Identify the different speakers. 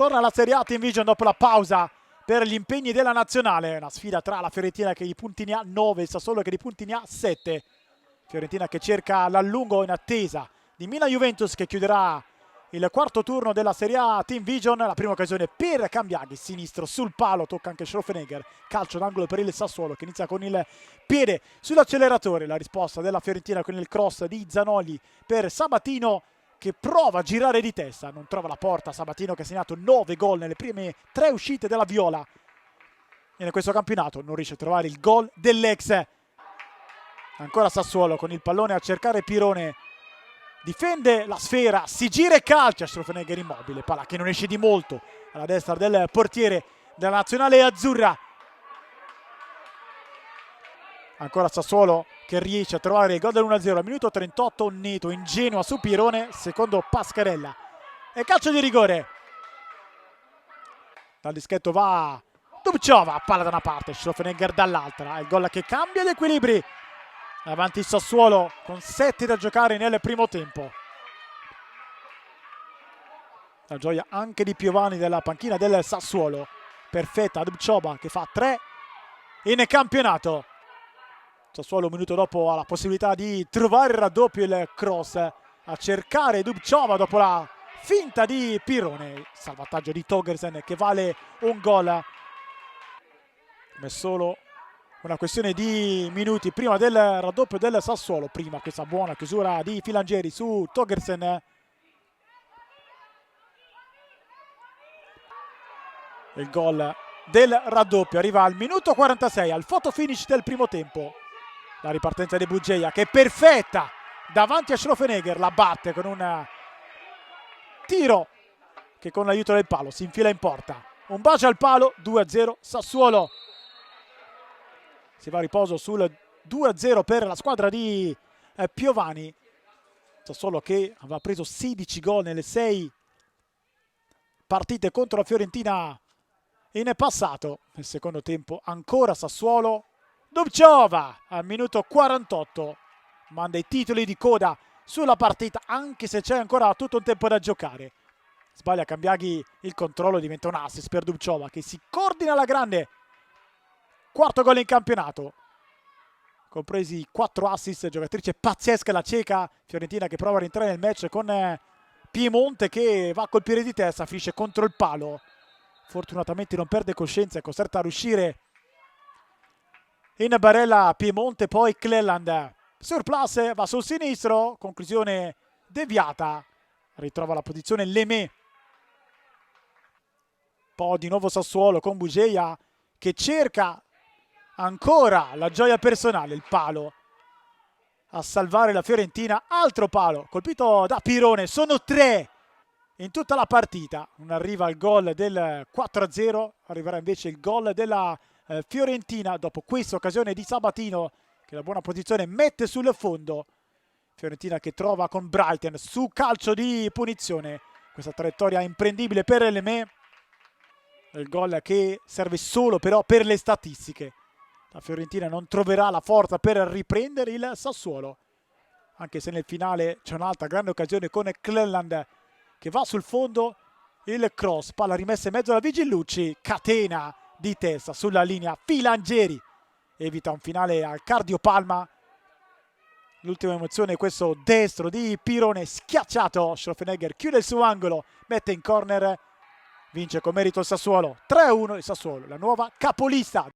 Speaker 1: Torna alla Serie A Team Vision dopo la pausa per gli impegni della nazionale. Una sfida tra la Fiorentina che di punti ne ha 9 e il Sassuolo che di punti ne ha 7. Fiorentina che cerca l'allungo in attesa di Milan-Juventus che chiuderà il quarto turno della Serie A Team Vision. La prima occasione per Cambiaghi, sinistro sul palo, tocca anche Schrofenegger, calcio d'angolo per il Sassuolo che inizia con il piede sull'acceleratore. La risposta della Fiorentina con il cross di Zanoli per Sabatino che prova a girare di testa, non trova la porta. Sabatino che ha segnato 9 gol nelle prime 3 uscite della Viola e in questo campionato non riesce a trovare il gol dell'ex. Ancora Sassuolo con il pallone a cercare Pirone, difende la sfera, si gira e calcia. Schrofenegger immobile, palla che non esce di molto alla destra del portiere della nazionale azzurra. Ancora Sassuolo che riesce a trovare il gol dell'1-0 al minuto 38. Neto ingenua su Pirone, secondo Pascarella e calcio di rigore. Dal dischetto va Dubčova, palla da una parte, Schrofenegger dall'altra. Il gol che cambia gli equilibri. Avanti il Sassuolo con 7 da giocare nel primo tempo. La gioia anche di Piovani della panchina del Sassuolo. Perfetta Dubčova che fa 3 in campionato. Sassuolo un minuto dopo ha la possibilità di trovare il raddoppio, il cross a cercare Dubčova dopo la finta di Pirone. Salvataggio di Togersen che vale un gol. Come solo una questione di minuti prima del raddoppio del Sassuolo. Prima questa buona chiusura di Filangieri su Togersen. Il gol del raddoppio arriva al minuto 46, al photo finish del primo tempo. La ripartenza di Bugeia che è perfetta davanti a Schrofenegger, la batte con un tiro che con l'aiuto del palo si infila in porta. Un bacio al palo, 2-0 Sassuolo. Si va a riposo sul 2-0 per la squadra di Piovani. Sassuolo che aveva preso 16 gol nelle 6 partite contro la Fiorentina in passato. Nel secondo tempo ancora Sassuolo. Dubčova al minuto 48 manda i titoli di coda sulla partita, anche se c'è ancora tutto un tempo da giocare. Sbaglia Cambiaghi il controllo, diventa un assist per Dubčova che si coordina alla grande. Quarto gol in campionato, compresi 4 assist, giocatrice pazzesca la ceca. Fiorentina che prova a rientrare nel match con Piemonte che va a colpire di testa, finisce contro il palo. Fortunatamente non perde coscienza, è costretta a uscire in barella Piemonte. Poi Cleland surplus, va sul sinistro, conclusione deviata, ritrova la posizione Lemay. Poi di nuovo Sassuolo con Bugeia che cerca ancora la gioia personale, il palo a salvare la Fiorentina. Altro palo colpito da Pirone, sono 3 in tutta la partita. Non arriva il gol del 4-0, arriverà invece il gol della Fiorentina dopo questa occasione di Sabatino che la buona posizione mette sul fondo. Fiorentina che trova con Brighton su calcio di punizione questa traiettoria imprendibile per Lemay. Il gol che serve solo però per le statistiche. La Fiorentina non troverà la forza per riprendere il Sassuolo, anche se nel finale c'è un'altra grande occasione con Cleland che va sul fondo. Il cross, palla rimessa in mezzo alla Vigillucci, catena di testa sulla linea. Filangieri evita un finale al cardiopalma. L'ultima emozione è questo destro di Pirone schiacciato. Schrofenegger chiude il suo angolo, mette in corner, vince con merito il Sassuolo. 3-1 il Sassuolo, la nuova capolista.